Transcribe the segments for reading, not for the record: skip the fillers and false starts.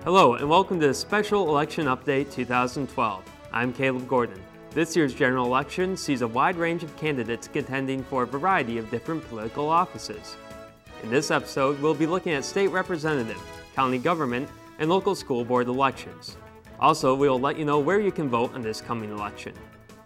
Hello and welcome to the Special Election Update 2012. I'm Caleb Gordon. This year's general election sees a wide range of candidates contending for a variety of different political offices. In this episode, we'll be looking at state representative, county government, and local school board elections. Also, we will let you know where you can vote on this coming election.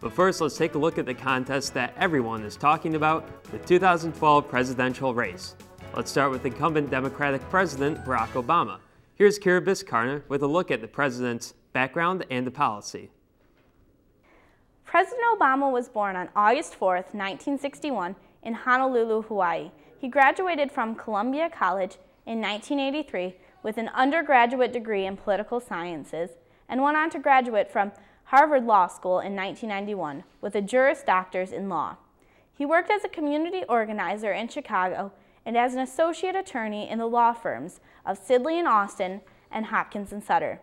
But first, let's take a look at the contest that everyone is talking about, the 2012 presidential race. Let's start with incumbent Democratic President Barack Obama. Here's Kira Biskarner with a look at the president's background and the policy. President Obama was born on August 4, 1961, in Honolulu, Hawaii. He graduated from Columbia College in 1983 with an undergraduate degree in political sciences and went on to graduate from Harvard Law School in 1991 with a Juris Doctors in law. He worked as a community organizer in Chicago and as an associate attorney in the law firms of Sidley and Austin and Hopkins and Sutter.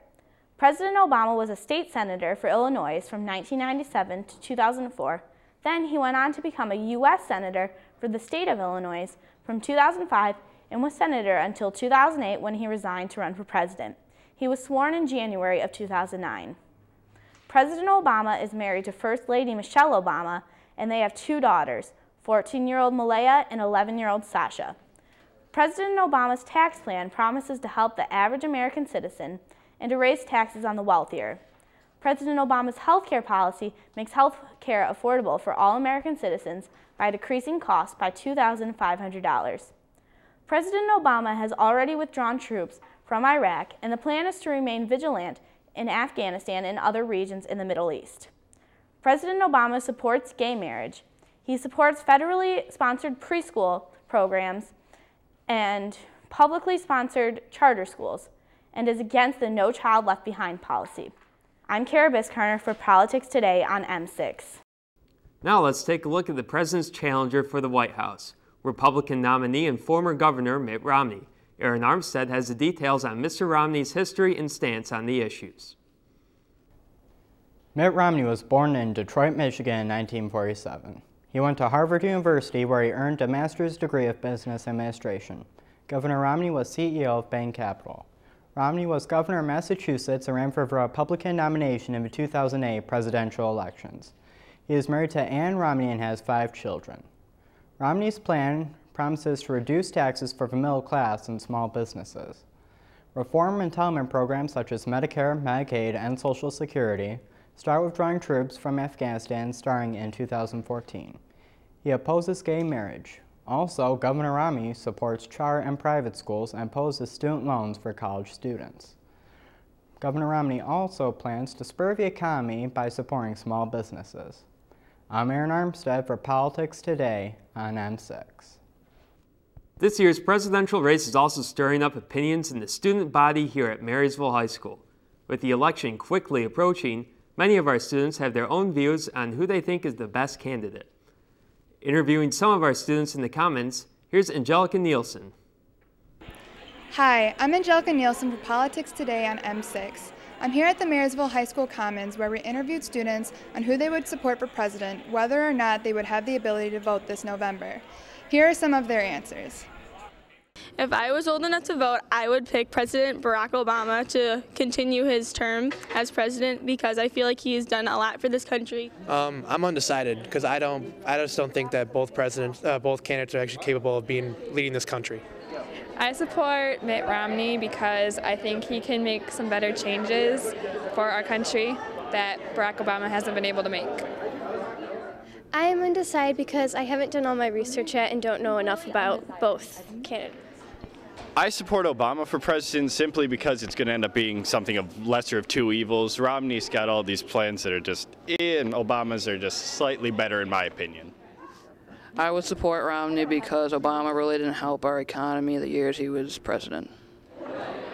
President Obama was a state senator for Illinois from 1997 to 2004. Then he went on to become a U.S. Senator for the state of Illinois from 2005 and was senator until 2008 when he resigned to run for president. He was sworn in January of 2009. President Obama is married to First Lady Michelle Obama, and they have two daughters, 14-year-old Malaya and 11-year-old Sasha. President Obama's tax plan promises to help the average American citizen and to raise taxes on the wealthier. President Obama's health care policy makes health care affordable for all American citizens by decreasing costs by $2,500. President Obama has already withdrawn troops from Iraq, and the plan is to remain vigilant in Afghanistan and other regions in the Middle East. President Obama supports gay marriage. He supports federally sponsored preschool programs and publicly sponsored charter schools, and is against the No Child Left Behind policy. I'm Kara Biskarner for Politics Today on M6. Now let's take a look at the president's challenger for the White House, Republican nominee and former governor Mitt Romney. Aaron Armstead has the details on Mr. Romney's history and stance on the issues. Mitt Romney was born in Detroit, Michigan in 1947. He went to Harvard University where he earned a master's degree of business administration. Governor Romney was CEO of Bain Capital. Romney was governor of Massachusetts and ran for the Republican nomination in the 2008 presidential elections. He is married to Ann Romney and has 5 children. Romney's plan promises to reduce taxes for the middle class and small businesses, reform entitlement programs such as Medicare, Medicaid, and Social Security, start withdrawing troops from Afghanistan starting in 2014. He opposes gay marriage. Also, Governor Romney supports charter and private schools and opposes student loans for college students. Governor Romney also plans to spur the economy by supporting small businesses. I'm Aaron Armstead for Politics Today on M6. This year's presidential race is also stirring up opinions in the student body here at Marysville High School. With the election quickly approaching, many of our students have their own views on who they think is the best candidate. Interviewing some of our students in the comments, here's Angelica Nielsen. Hi, I'm Angelica Nielsen for Politics Today on M6. I'm here at the Marysville High School Commons where we interviewed students on who they would support for president, whether or not they would have the ability to vote this November. Here are some of their answers. If I was old enough to vote, I would pick President Barack Obama to continue his term as president because I feel like he's done a lot for this country. I'm undecided because I just don't think that both candidates are actually capable of leading this country. I support Mitt Romney because I think he can make some better changes for our country that Barack Obama hasn't been able to make. I am undecided because I haven't done all my research yet and don't know enough about both candidates. I support Obama for president simply because it's going to end up being something of lesser of two evils. Romney's got all these plans that are just and Obama's are just slightly better in my opinion. I would support Romney because Obama really didn't help our economy the years he was president.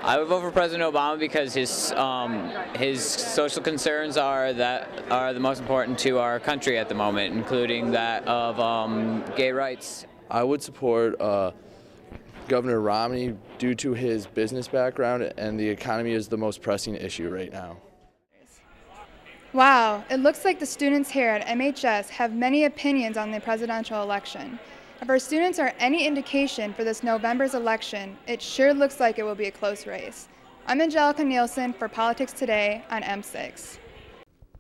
I would vote for President Obama because his social concerns are the most important to our country at the moment, including that of gay rights. I would support Governor Romney due to his business background, and the economy is the most pressing issue right now. Wow, it looks like the students here at MHS have many opinions on the presidential election. If our students are any indication for this November's election, it sure looks like it will be a close race. I'm Angelica Nielsen for Politics Today on M6.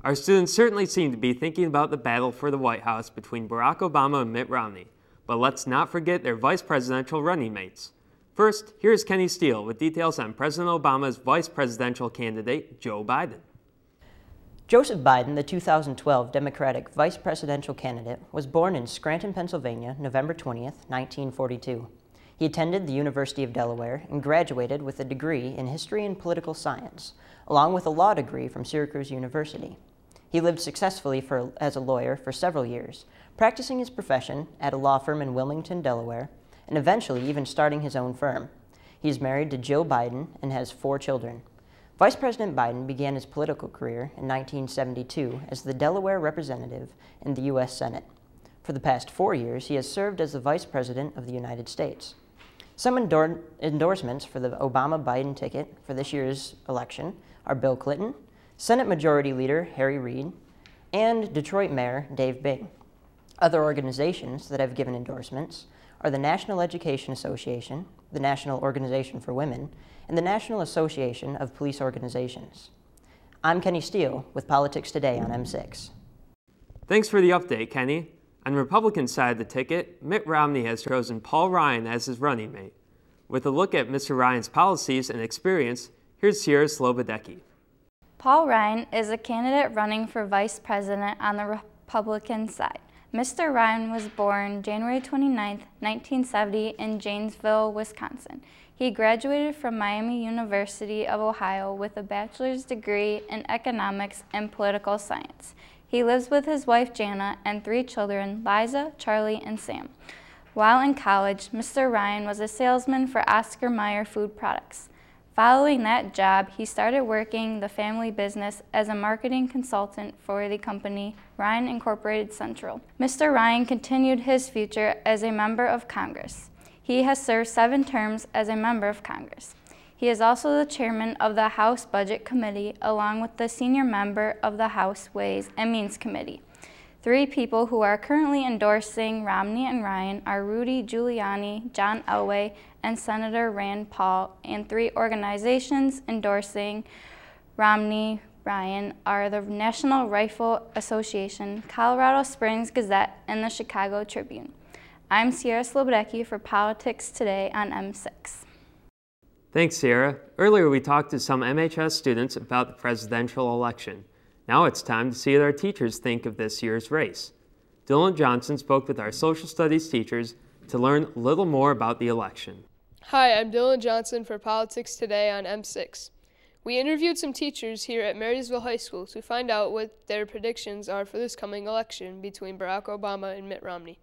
Our students certainly seem to be thinking about the battle for the White House between Barack Obama and Mitt Romney, but let's not forget their vice presidential running mates. First, here's Kenny Steele with details on President Obama's vice presidential candidate, Joe Biden. Joseph Biden, the 2012 Democratic vice presidential candidate, was born in Scranton, Pennsylvania, November 20th, 1942. He attended the University of Delaware and graduated with a degree in history and political science, along with a law degree from Syracuse University. He lived successfully as a lawyer for several years, practicing his profession at a law firm in Wilmington, Delaware, and eventually even starting his own firm. He is married to Jill Biden and has 4 children. Vice President Biden began his political career in 1972 as the Delaware representative in the U.S. Senate. For the past 4 years, he has served as the Vice President of the United States. Some endorsements for the Obama-Biden ticket for this year's election are Bill Clinton, Senate Majority Leader Harry Reid, and Detroit Mayor Dave Bing. Other organizations that have given endorsements are the National Education Association, the National Organization for Women, and the National Association of Police Organizations. I'm Kenny Steele with Politics Today on M6. Thanks for the update, Kenny. On the Republican side of the ticket, Mitt Romney has chosen Paul Ryan as his running mate. With a look at Mr. Ryan's policies and experience, here's Sierra Slobodecki. Paul Ryan is a candidate running for vice president on the Republican side. Mr. Ryan was born January 29, 1970 in Janesville, Wisconsin. He graduated from Miami University of Ohio with a bachelor's degree in economics and political science. He lives with his wife Jana and 3 children, Liza, Charlie, and Sam. While in college, Mr. Ryan was a salesman for Oscar Mayer Food Products. Following that job, he started working the family business as a marketing consultant for the company Ryan Incorporated Central. Mr. Ryan continued his future as a member of Congress. He has served 7 terms as a member of Congress. He is also the chairman of the House Budget Committee, along with the senior member of the House Ways and Means Committee. 3 people who are currently endorsing Romney and Ryan are Rudy Giuliani, John Elway, and Senator Rand Paul, and 3 organizations endorsing Romney, Ryan are the National Rifle Association, Colorado Springs Gazette, and the Chicago Tribune. I'm Sierra Slobodecki for Politics Today on M6. Thanks, Sierra. Earlier we talked to some MHS students about the presidential election. Now it's time to see what our teachers think of this year's race. Dylan Johnson spoke with our social studies teachers to learn a little more about the election. Hi, I'm Dylan Johnson for Politics Today on M6. We interviewed some teachers here at Marysville High School to find out what their predictions are for this coming election between Barack Obama and Mitt Romney.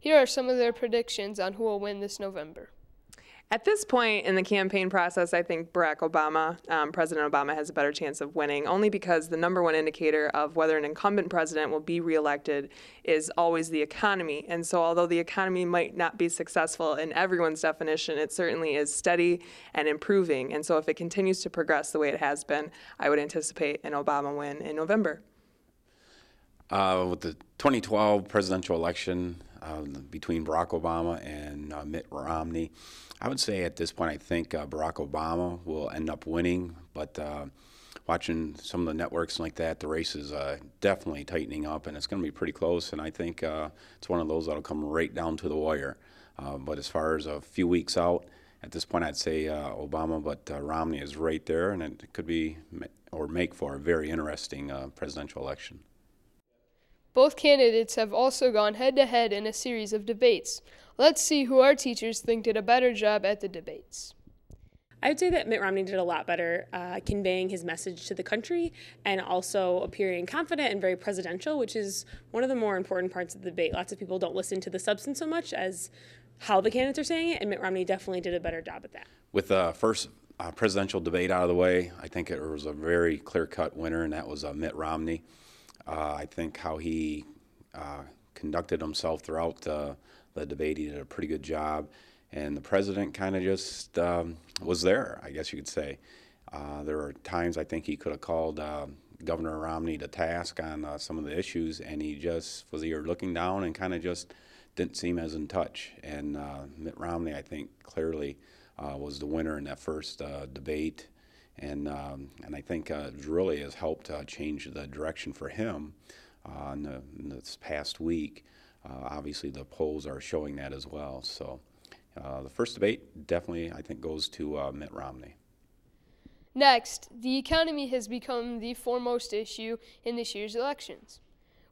Here are some of their predictions on who will win this November. At this point in the campaign process, I think Barack Obama, President Obama, has a better chance of winning, only because the number one indicator of whether an incumbent president will be reelected is always the economy. And so although the economy might not be successful in everyone's definition, it certainly is steady and improving. And so if it continues to progress the way it has been, I would anticipate an Obama win in November. With the 2012 presidential election between Barack Obama and Mitt Romney, I would say at this point I think Barack Obama will end up winning, but watching some of the networks like that, the race is definitely tightening up, and it's going to be pretty close, and I think it's one of those that'll come right down to the wire. But as far as a few weeks out, at this point I'd say Obama, but Romney is right there, and it could be or make for a very interesting presidential election. Both candidates have also gone head-to-head in a series of debates. Let's see who our teachers think did a better job at the debates. I would say that Mitt Romney did a lot better conveying his message to the country and also appearing confident and very presidential, which is one of the more important parts of the debate. Lots of people don't listen to the substance so much as how the candidates are saying it, and Mitt Romney definitely did a better job at that. With the first presidential debate out of the way, I think it was a very clear-cut winner, and that was Mitt Romney. I think how he conducted himself throughout the debate, he did a pretty good job. And the president kind of just was there, I guess you could say. There were times I think he could have called Governor Romney to task on some of the issues, and he just was here looking down and kind of just didn't seem as in touch. And Mitt Romney, I think, clearly was the winner in that first debate. And I think it really has helped change the direction for him in this past week. Obviously, the polls are showing that as well. So the first debate definitely, I think, goes to Mitt Romney. Next, the economy has become the foremost issue in this year's elections.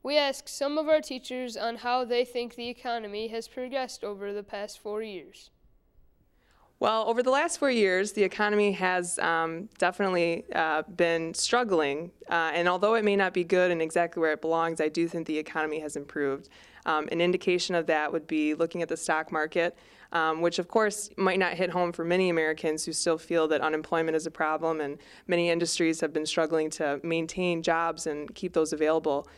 We asked some of our teachers on how they think the economy has progressed over the past 4 years. Well, over the last 4 years, the economy has definitely been struggling. And although it may not be good and exactly where it belongs, I do think the economy has improved. An indication of that would be looking at the stock market, which of course might not hit home for many Americans who still feel that unemployment is a problem, and many industries have been struggling to maintain jobs and keep those available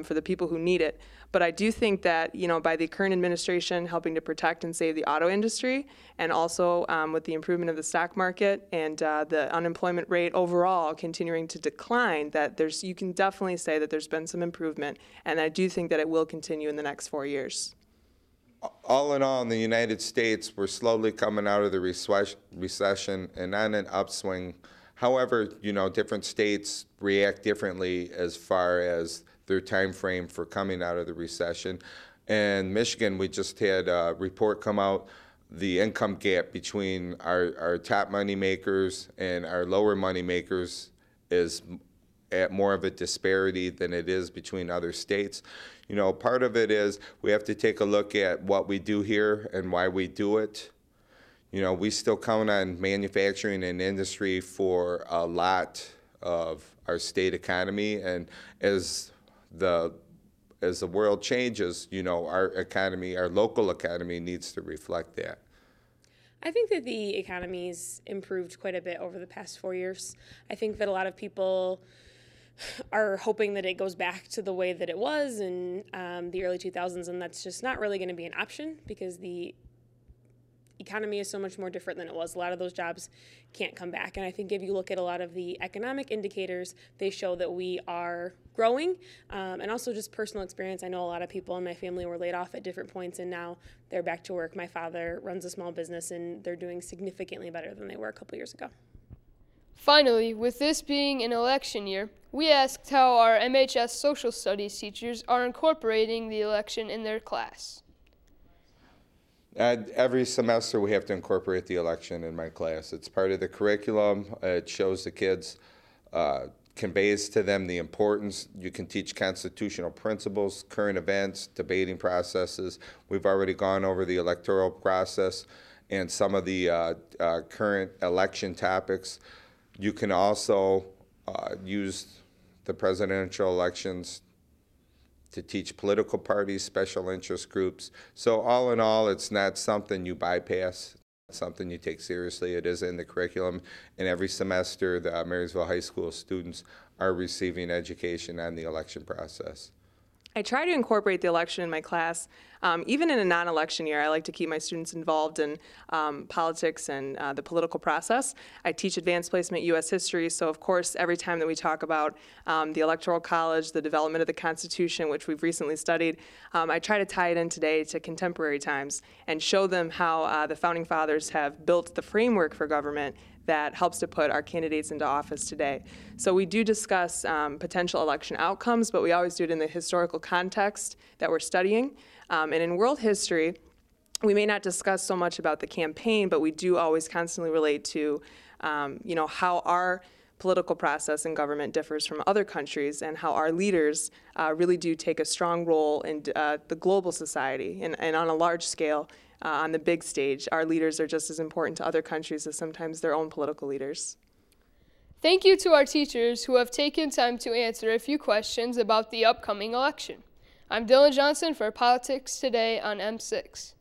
for the people who need it. But I do think that, by the current administration helping to protect and save the auto industry, and also with the improvement of the stock market and the unemployment rate overall continuing to decline, that you can definitely say that there's been some improvement, and I do think that it will continue in the next 4 years. All in all, in the United States, we're slowly coming out of the recession and on an upswing. However, different states react differently as far as their time frame for coming out of the recession. In Michigan, we just had a report come out, the income gap between our top money makers and our lower money makers is at more of a disparity than it is between other states. Part of it is we have to take a look at what we do here and why we do it. We still count on manufacturing and industry for a lot of our state economy, and as the world changes, our economy, our local economy needs to reflect that. I think that the economy's improved quite a bit over the past 4 years. I think that a lot of people are hoping that it goes back to the way that it was in the early 2000s, and that's just not really going to be an option because the economy is so much more different than it was. A lot of those jobs can't come back. And I think if you look at a lot of the economic indicators, they show that we are growing. And also just personal experience. I know a lot of people in my family were laid off at different points and now they're back to work. My father runs a small business and they're doing significantly better than they were a couple years ago. Finally, with this being an election year, we asked how our MHS social studies teachers are incorporating the election in their class. Every semester we have to incorporate the election in my class. It's part of the curriculum. It shows the kids, conveys to them the importance. You can teach constitutional principles, current events, debating processes. We've already gone over the electoral process and some of the current election topics. You can also use the presidential elections to teach political parties, special interest groups. So all in all, it's not something you bypass, it's something you take seriously. It is in the curriculum, and every semester the Marysville High School students are receiving education on the election process. I try to incorporate the election in my class. Even in a non-election year, I like to keep my students involved in politics and the political process. I teach advanced placement U.S. history, so of course every time that we talk about the Electoral College, the development of the Constitution, which we've recently studied, I try to tie it in today to contemporary times and show them how the Founding Fathers have built the framework for government that helps to put our candidates into office today. So we do discuss potential election outcomes, but we always do it in the historical context that we're studying. And in world history, we may not discuss so much about the campaign, but we do always constantly relate to how our political process in government differs from other countries and how our leaders really do take a strong role in the global society and on a large scale. On the big stage, our leaders are just as important to other countries as sometimes their own political leaders. Thank you to our teachers who have taken time to answer a few questions about the upcoming election. I'm Dylan Johnson for Politics Today on M6.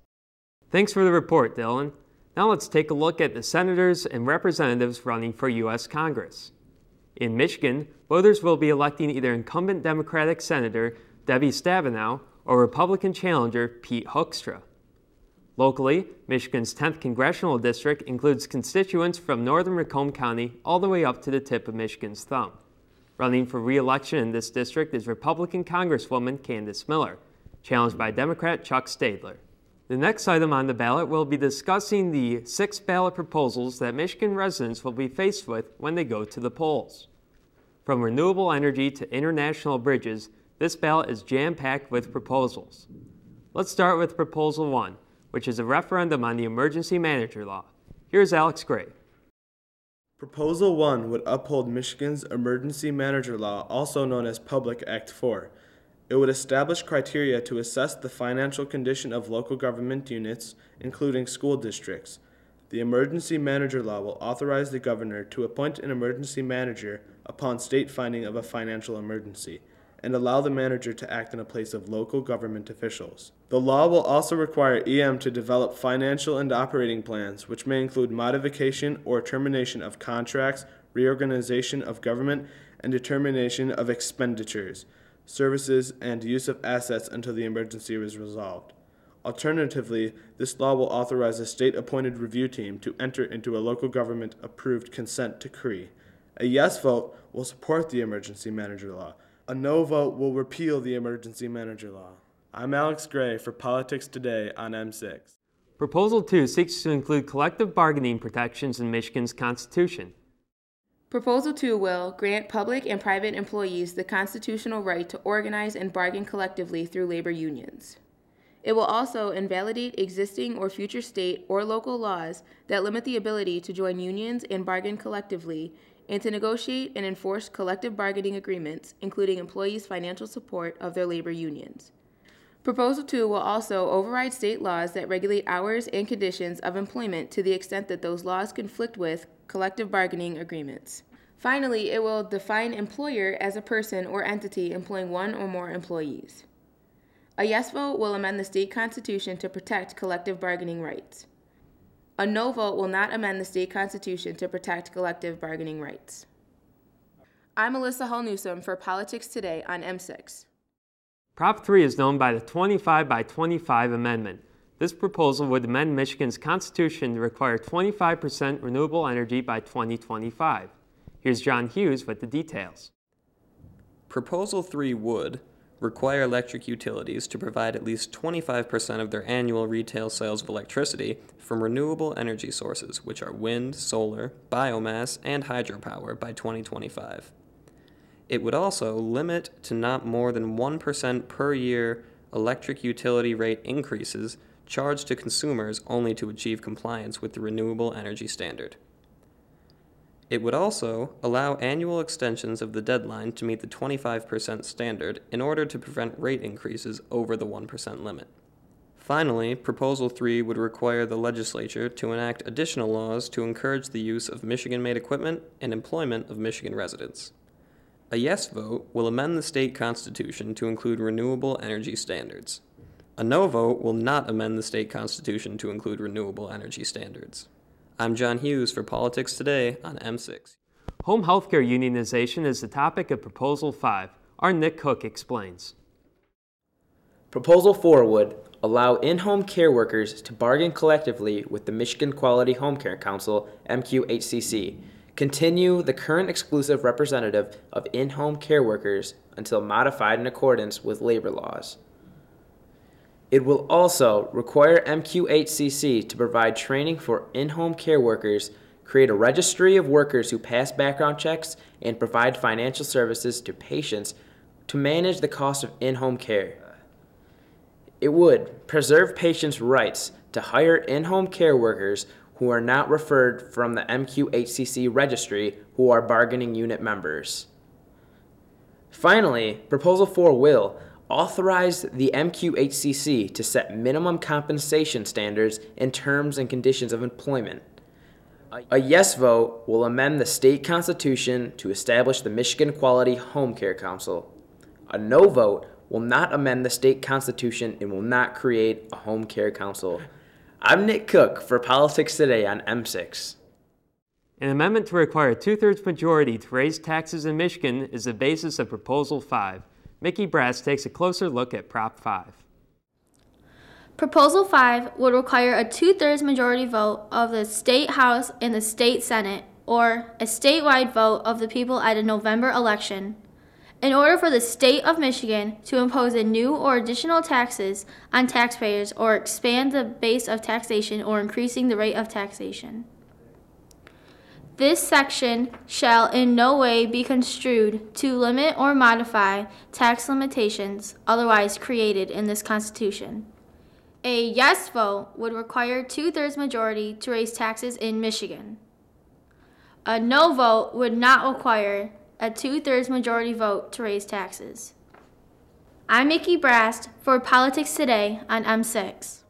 Thanks for the report, Dylan. Now let's take a look at the senators and representatives running for U.S. Congress. In Michigan, voters will be electing either incumbent Democratic Senator Debbie Stabenow or Republican challenger Pete Hoekstra. Locally, Michigan's 10th congressional district includes constituents from northern Macomb County all the way up to the tip of Michigan's thumb. Running for re-election in this district is Republican Congresswoman Candace Miller, challenged by Democrat Chuck Stadler. The next item on the ballot will be discussing the 6 ballot proposals that Michigan residents will be faced with when they go to the polls. From renewable energy to international bridges, this ballot is jam-packed with proposals. Let's start with Proposal 1, which is a referendum on the emergency manager law. Here's Alex Gray. Proposal 1 would uphold Michigan's emergency manager law, also known as Public Act 4. It would establish criteria to assess the financial condition of local government units, including school districts. The emergency manager law will authorize the governor to appoint an emergency manager upon state finding of a financial emergency, and allow the manager to act in the place of local government officials. The law will also require EM to develop financial and operating plans, which may include modification or termination of contracts, reorganization of government, and determination of expenditures, services, and use of assets until the emergency is resolved. Alternatively, this law will authorize a state-appointed review team to enter into a local government-approved consent decree. A yes vote will support the emergency manager law. A no vote will repeal the emergency manager law. I'm Alex Gray for Politics Today on M6. Proposal 2 seeks to include collective bargaining protections in Michigan's Constitution. Proposal 2 will grant public and private employees the constitutional right to organize and bargain collectively through labor unions. It will also invalidate existing or future state or local laws that limit the ability to join unions and bargain collectively and to negotiate and enforce collective bargaining agreements, including employees' financial support of their labor unions. Proposal 2 will also override state laws that regulate hours and conditions of employment to the extent that those laws conflict with collective bargaining agreements. Finally, it will define employer as a person or entity employing one or more employees. A yes vote will amend the state constitution to protect collective bargaining rights. A no vote will not amend the state constitution to protect collective bargaining rights. I'm Melissa Hull Newsom for Politics Today on M6. Prop 3 is known by the 25 by 25 amendment. This proposal would amend Michigan's constitution to require 25% renewable energy by 2025. Here's John Hughes with the details. Proposal 3 would require electric utilities to provide at least 25% of their annual retail sales of electricity from renewable energy sources, which are wind, solar, biomass, and hydropower by 2025. It would also limit to not more than 1% per year electric utility rate increases charged to consumers only to achieve compliance with the renewable energy standard. It would also allow annual extensions of the deadline to meet the 25% standard in order to prevent rate increases over the 1% limit. Finally, Proposal 3 would require the legislature to enact additional laws to encourage the use of Michigan-made equipment and employment of Michigan residents. A yes vote will amend the state constitution to include renewable energy standards. A no vote will not amend the state constitution to include renewable energy standards. I'm John Hughes for Politics Today on M6. Home healthcare unionization is the topic of Proposal 5. Our Nick Cook explains. Proposal 4 would allow in-home care workers to bargain collectively with the Michigan Quality Home Care Council, MQHCC, continue the current exclusive representative of in-home care workers until modified in accordance with labor laws. It will also require MQHCC to provide training for in-home care workers, create a registry of workers who pass background checks, and provide financial services to patients to manage the cost of in-home care. It would preserve patients' rights to hire in-home care workers who are not referred from the MQHCC registry who are bargaining unit members. Finally, Proposal 4 will authorize the MQHCC to set minimum compensation standards and terms and conditions of employment. A yes vote will amend the state constitution to establish the Michigan Quality Home Care Council. A no vote will not amend the state constitution and will not create a home care council. I'm Nick Cook for Politics Today on M6. An amendment to require a 2/3 majority to raise taxes in Michigan is the basis of Proposal 5. Mickey Brass takes a closer look at Prop 5. Proposal 5 would require a 2/3 majority vote of the State House and the State Senate, or a statewide vote of the people at a November election. in order for the state of Michigan to impose a new or additional taxes on taxpayers or expand the base of taxation or increasing the rate of taxation. This section shall in no way be construed to limit or modify tax limitations otherwise created in this Constitution. A yes vote would require 2/3 majority to raise taxes in Michigan. A no vote would not require a 2/3 majority vote to raise taxes. I'm Mickey Brast for Politics Today on M6.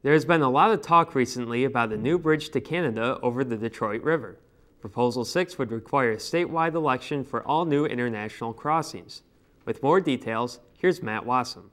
There has been a lot of talk recently about a new bridge to Canada over the Detroit River. Proposal 6 would require a statewide election for all new international crossings. With more details, here's Matt Wassam.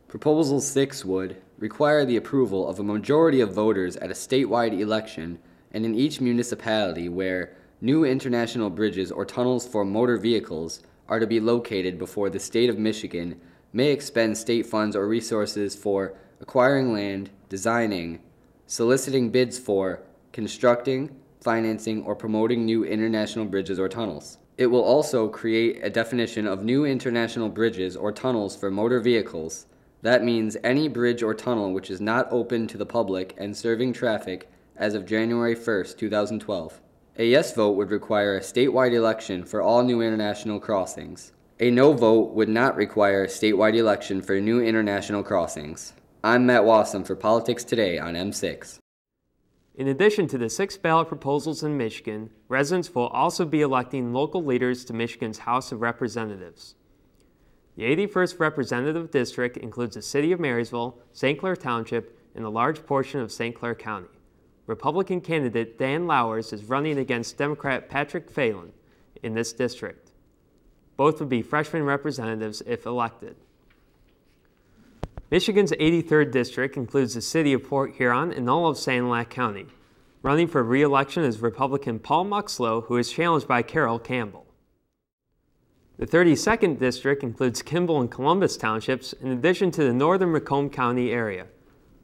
Proposal 6 would require the approval of a majority of voters at a statewide election and in each municipality where new international bridges or tunnels for motor vehicles are to be located before the state of Michigan may expend state funds or resources for acquiring land, designing, soliciting bids for, constructing, financing, or promoting new international bridges or tunnels. It will also create a definition of new international bridges or tunnels for motor vehicles. That means any bridge or tunnel which is not open to the public and serving traffic as of January 1st, 2012. A yes vote would require a statewide election for all new international crossings. A no vote would not require a statewide election for new international crossings. I'm Matt Wassam for Politics Today on M6. In addition to the 6 ballot proposals in Michigan, residents will also be electing local leaders to Michigan's House of Representatives. The 81st Representative District includes the city of Marysville, St. Clair Township, and a large portion of St. Clair County. Republican candidate Dan Lowers is running against Democrat Patrick Phelan in this district. Both would be freshman representatives if elected. Michigan's 83rd District includes the city of Port Huron and all of Sanilac County. Running for re-election is Republican Paul Muxlow, who is challenged by Carol Campbell. The 32nd District includes Kimball and Columbus Townships, in addition to the northern Macomb County area.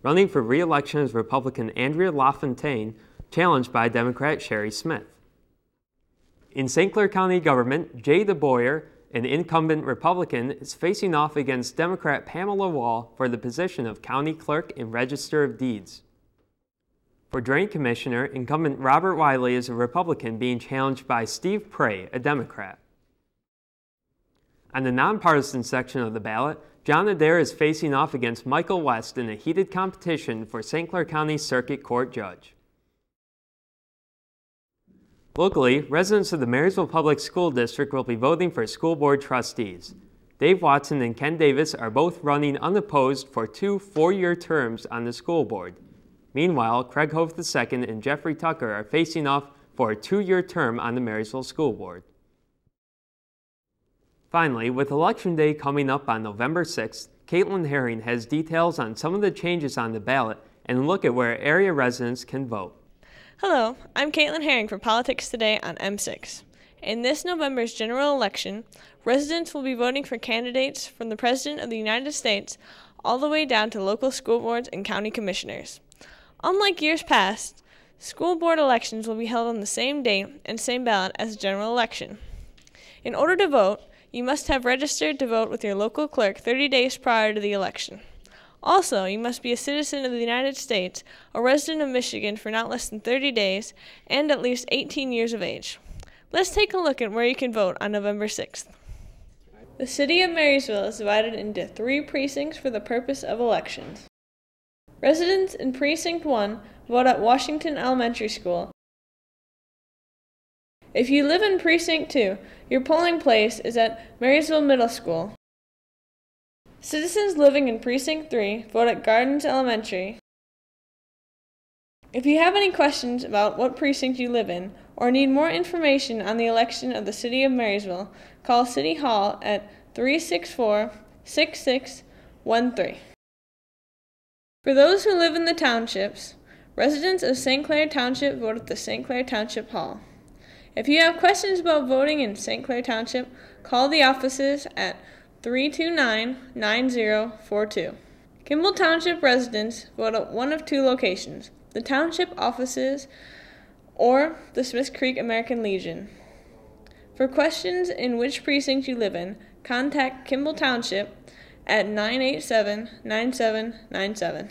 Running for re-election is Republican Andrea LaFontaine, challenged by Democrat Sherry Smith. In St. Clair County government, Jay DeBoyer, an incumbent Republican, is facing off against Democrat Pamela Wall for the position of County Clerk and Register of Deeds. For Drain Commissioner, incumbent Robert Wiley is a Republican being challenged by Steve Prey, a Democrat. On the nonpartisan section of the ballot, John Adair is facing off against Michael West in a heated competition for St. Clair County Circuit Court Judge. Locally, residents of the Marysville Public School District will be voting for school board trustees. Dave Watson and Ken Davis are both running unopposed for 2 four-year terms on the school board. Meanwhile, Craig Hove II and Jeffrey Tucker are facing off for a 2-year term on the Marysville School Board. Finally, with Election Day coming up on November 6th, Caitlin Herring has details on some of the changes on the ballot and a look at where area residents can vote. Hello, I'm Caitlin Herring for Politics Today on M6. In this November's general election, residents will be voting for candidates from the President of the United States all the way down to local school boards and county commissioners. Unlike years past, school board elections will be held on the same date and same ballot as the general election. In order to vote, you must have registered to vote with your local clerk 30 days prior to the election. Also, you must be a citizen of the United States, a resident of Michigan for not less than 30 days, and at least 18 years of age. Let's take a look at where you can vote on November 6th. The city of Marysville is divided into 3 precincts for the purpose of elections. Residents in Precinct 1 vote at Washington Elementary School. If you live in Precinct 2, your polling place is at Marysville Middle School. Citizens living in Precinct 3 vote at Gardens Elementary. If you have any questions about what precinct you live in, or need more information on the election of the City of Marysville, call City Hall at 364-6613. For those who live in the townships, residents of St. Clair Township vote at the St. Clair Township Hall. If you have questions about voting in St. Clair Township, call the offices at 329-9042. Kimball Township residents vote at one of 2 locations, the Township offices or the Smith Creek American Legion. For questions in which precinct you live in, contact Kimball Township at 987-9797.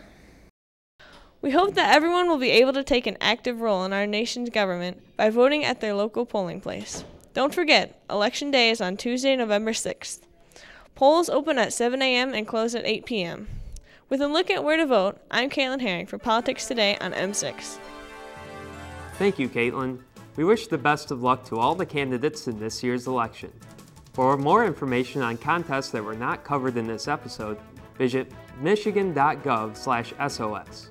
We hope that everyone will be able to take an active role in our nation's government by voting at their local polling place. Don't forget, Election Day is on Tuesday, November 6th. Polls open at 7 a.m. and close at 8 p.m. With a look at where to vote, I'm Caitlin Herring for Politics Today on M6. Thank you, Caitlin. We wish the best of luck to all the candidates in this year's election. For more information on contests that were not covered in this episode, visit michigan.gov/SOS.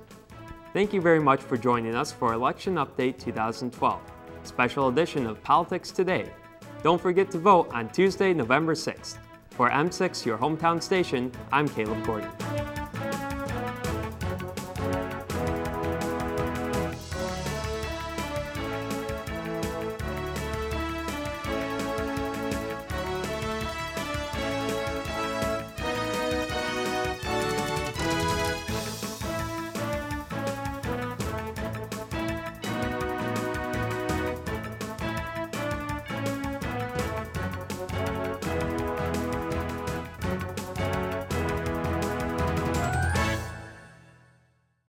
Thank you very much for joining us for Election Update 2012, a special edition of Politics Today. Don't forget to vote on Tuesday, November 6th. For M6, your hometown station, I'm Caleb Gordon.